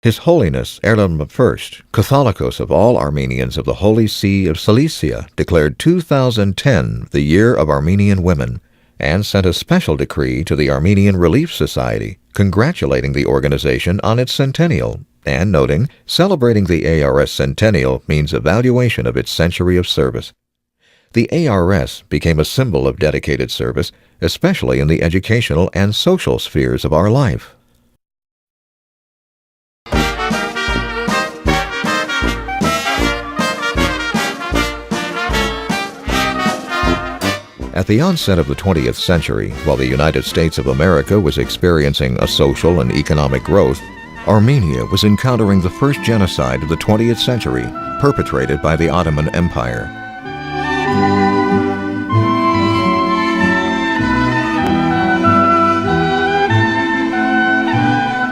His Holiness Erlem I, Catholicos of all Armenians of the Holy See of Cilicia, declared 2010 the Year of Armenian Women, and sent a special decree to the Armenian Relief Society, congratulating the organization on its centennial, and noting, celebrating the ARS Centennial means evaluation of its century of service. The ARS became a symbol of dedicated service, especially in the educational and social spheres of our life. At the onset of the 20th century, while the United States of America was experiencing a social and economic growth, Armenia was encountering the first genocide of the 20th century, perpetrated by the Ottoman Empire.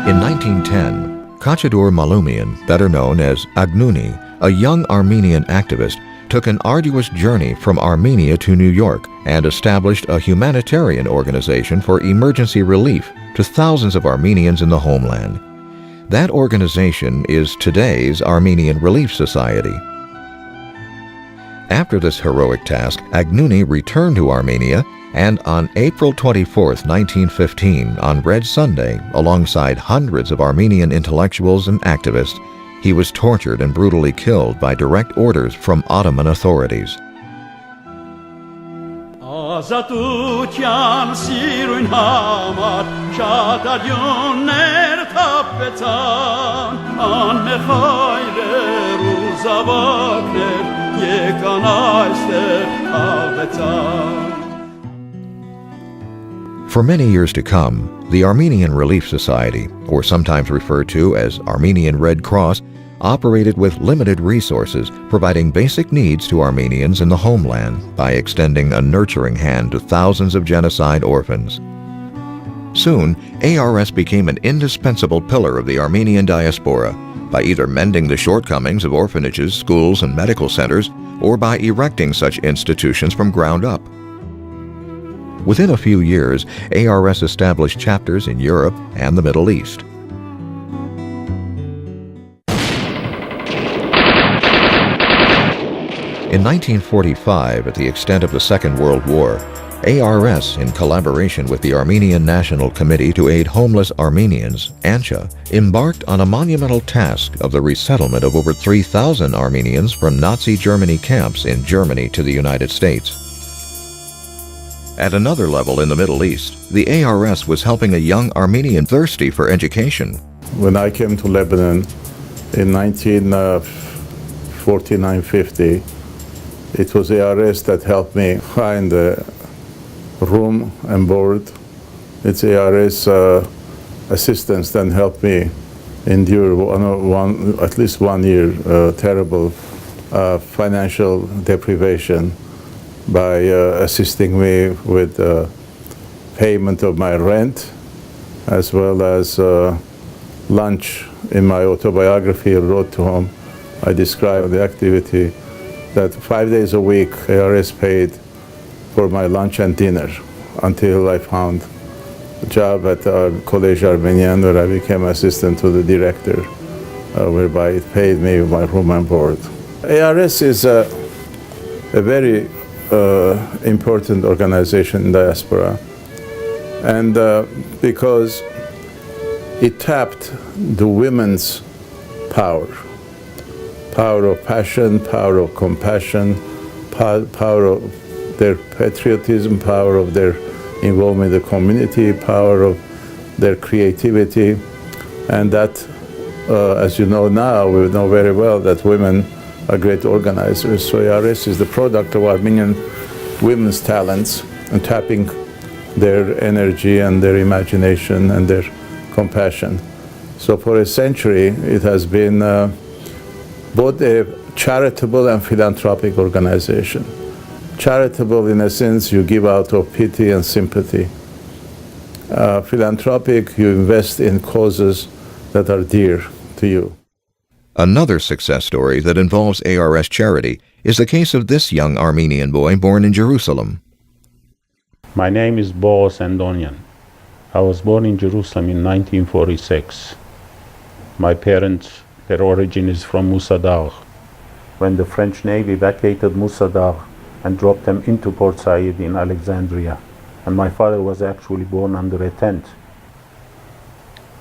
In 1910, Kachadur Malumian, better known as Agnuni, a young Armenian activist, took an arduous journey from Armenia to New York and established a humanitarian organization for emergency relief to thousands of Armenians in the homeland. That organization is today's Armenian Relief Society. After this heroic task, Agnuni returned to Armenia, and on April 24, 1915, on Red Sunday, alongside hundreds of Armenian intellectuals and activists, he was tortured and brutally killed by direct orders from Ottoman authorities. For many years to come, the Armenian Relief Society, or sometimes referred to as Armenian Red Cross, operated with limited resources, providing basic needs to Armenians in the homeland by extending a nurturing hand to thousands of genocide orphans. Soon, ARS became an indispensable pillar of the Armenian diaspora by either mending the shortcomings of orphanages, schools, and medical centers, or by erecting such institutions from ground up. Within a few years, ARS established chapters in Europe and the Middle East. In 1945, at the extent of the Second World War, ARS, in collaboration with the Armenian National Committee to Aid Homeless Armenians, ANCHA, embarked on a monumental task of the resettlement of over 3,000 Armenians from Nazi Germany camps in Germany to the United States. At another level in the Middle East, the ARS was helping a young Armenian thirsty for education. When I came to Lebanon in 1949-50, it was ARS that helped me find a room and board. It's ARS assistance that helped me endure at least 1 year terrible financial deprivation by assisting me with payment of my rent, as well as lunch. In my autobiography, Road to Home, I describe the activity that 5 days a week ARS paid for my lunch and dinner until I found a job at Collège Arménien, where I became assistant to the director, whereby it paid me my room and board. ARS is a very important organization in diaspora, and because it tapped the women's power of passion, power of compassion, power of their patriotism, power of their involvement in the community, power of their creativity, and that, as you know now, we know very well that women are great organizers. So ARS is the product of Armenian women's talents and tapping their energy and their imagination and their compassion. So for a century, it has been both a charitable and philanthropic organization. Charitable in a sense, you give out of pity and sympathy. Philanthropic, you invest in causes that are dear to you. Another success story that involves ARS charity is the case of this young Armenian boy born in Jerusalem. My name is Boaz Andonian. I was born in Jerusalem in 1946. My parents, their origin is from Mossadegh. When the French Navy vacated Mossadegh and dropped them into Port Said in Alexandria, and my father was actually born under a tent.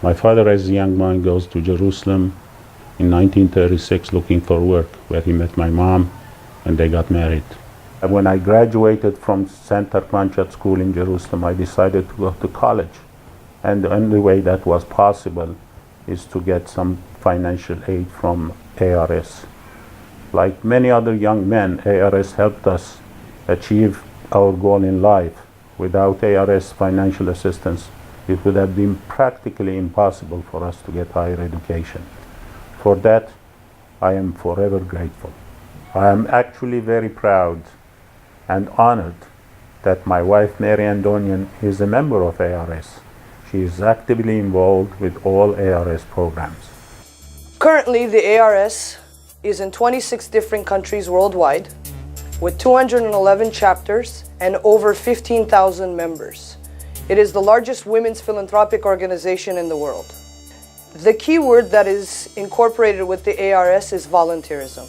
My father, as a young man, goes to Jerusalem in 1936 looking for work, where he met my mom and they got married. And when I graduated from St. Tarkmanchat School in Jerusalem, I decided to go to college. And the only way that was possible is to get some financial aid from ARS. Like many other young men, ARS helped us achieve our goal in life. Without ARS financial assistance, it would have been practically impossible for us to get higher education. For that, I am forever grateful. I am actually very proud and honored that my wife, Mary Andonian, is a member of ARS. She is actively involved with all ARS programs. Currently, the ARS is in 26 different countries worldwide, with 211 chapters and over 15,000 members. It is the largest women's philanthropic organization in the world. The key word that is incorporated with the ARS is volunteerism.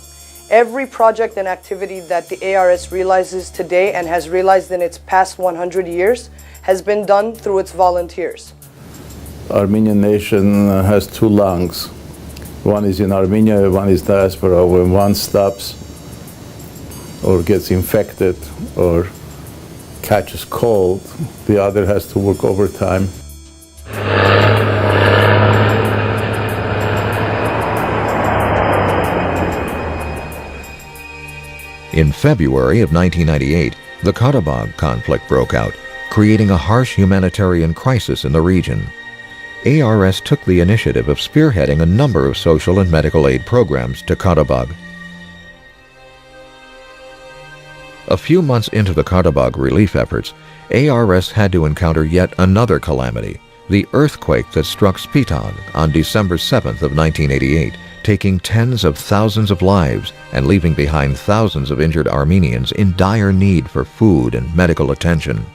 Every project and activity that the ARS realizes today and has realized in its past 100 years has been done through its volunteers. Armenian nation has two lungs. One is in Armenia, one is diaspora. When one stops or gets infected or catches cold, the other has to work overtime. In February of 1998, the Karabakh conflict broke out, creating a harsh humanitarian crisis in the region. ARS took the initiative of spearheading a number of social and medical aid programs to Karabakh. A few months into the Karabakh relief efforts, ARS had to encounter yet another calamity, the earthquake that struck Spitag on December 7th of 1988, taking tens of thousands of lives and leaving behind thousands of injured Armenians in dire need for food and medical attention.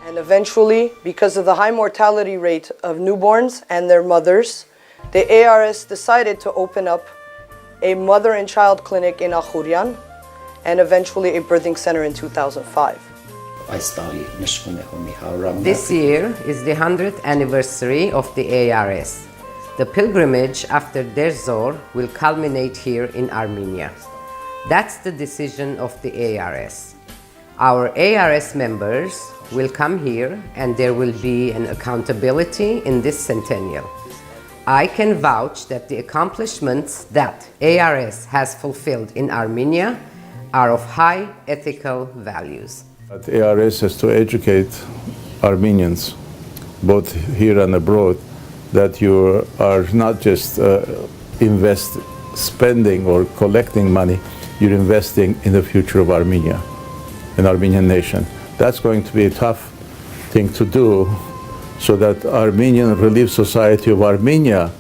And eventually, because of the high mortality rate of newborns and their mothers, the ARS decided to open up a mother and child clinic in Akhuryan and eventually a birthing center in 2005. This year is the 100th anniversary of the ARS. The pilgrimage after Der Zor will culminate here in Armenia. That's the decision of the ARS. Our ARS members will come here and there will be an accountability in this centennial. I can vouch that the accomplishments that ARS has fulfilled in Armenia are of high ethical values. But ARS has to educate Armenians, both here and abroad, that you are not just spending or collecting money, you're investing in the future of Armenia, an Armenian nation. That's going to be a tough thing to do, so that Armenian Relief Society of Armenia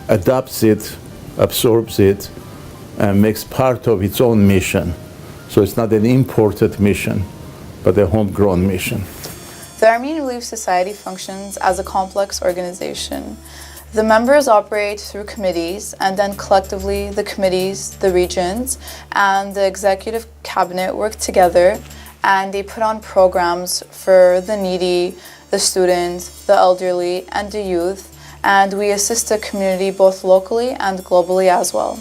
adopts it, absorbs it, and makes part of its own mission. So it's not an imported mission, but a homegrown mission. The Armenian Relief Society functions as a complex organization. The members operate through committees, and then collectively the committees, the regions, and the executive cabinet work together, and they put on programs for the needy, the students, the elderly, and the youth, and we assist the community both locally and globally as well.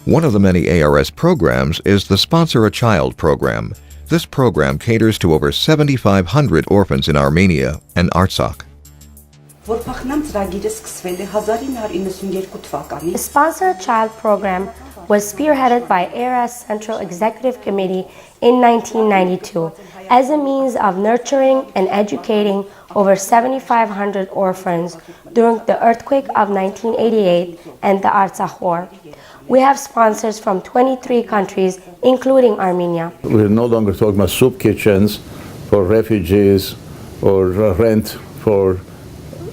One of the many ARS programs is the Sponsor a Child program. This program caters to over 7,500 orphans in Armenia and Artsakh. The Sponsor a Child program was spearheaded by ARS Central Executive Committee in 1992 as a means of nurturing and educating over 7,500 orphans during the earthquake of 1988 and the Artsakh War. We have sponsors from 23 countries, including Armenia. We're no longer talking about soup kitchens for refugees or rent for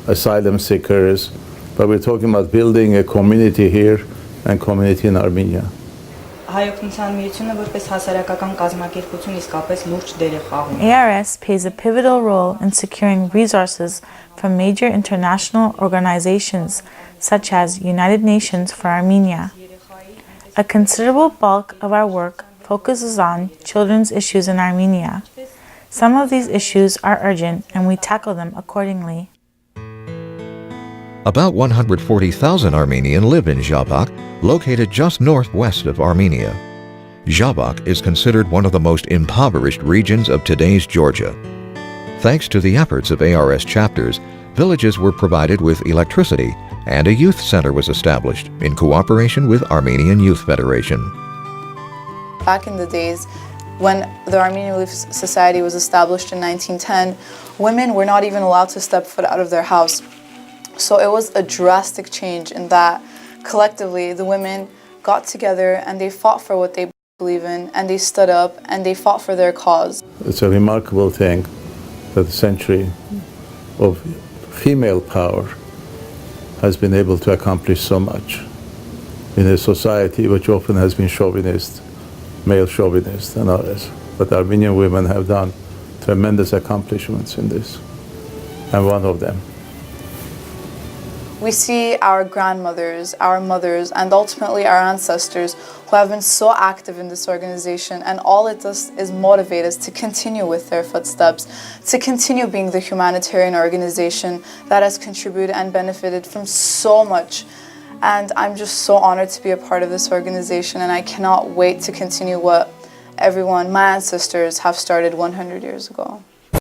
asylum seekers, but we're talking about building a community here and community in Armenia. հայօգնության միությունը որպես հասարակական կազմակերպություն իսկապես լուրջ դեր է խաղում։ ARS plays a pivotal role in securing resources from major international organizations such as United Nations for Armenia. A considerable bulk of our work focuses on children's issues in Armenia. Some of these issues are urgent and we tackle them accordingly. About 140,000 Armenian live in Zhabak, located just northwest of Armenia. Zhabak is considered one of the most impoverished regions of today's Georgia. Thanks to the efforts of ARS chapters, villages were provided with electricity and a youth center was established in cooperation with Armenian Youth Federation. Back in the days, when the Armenian Relief Society was established in 1910, women were not even allowed to step foot out of their house. So it was a drastic change in that collectively the women got together and they fought for what they believe in, and they stood up and they fought for their cause. It's a remarkable thing that a century of female power has been able to accomplish so much in a society which often has been chauvinist, male chauvinist and others. But Armenian women have done tremendous accomplishments in this, and one of them. We see our grandmothers, our mothers, and ultimately our ancestors who have been so active in this organization, and all it does is motivate us to continue with their footsteps, to continue being the humanitarian organization that has contributed and benefited from so much. And I'm just so honored to be a part of this organization, and I cannot wait to continue what everyone, my ancestors, have started 100 years ago.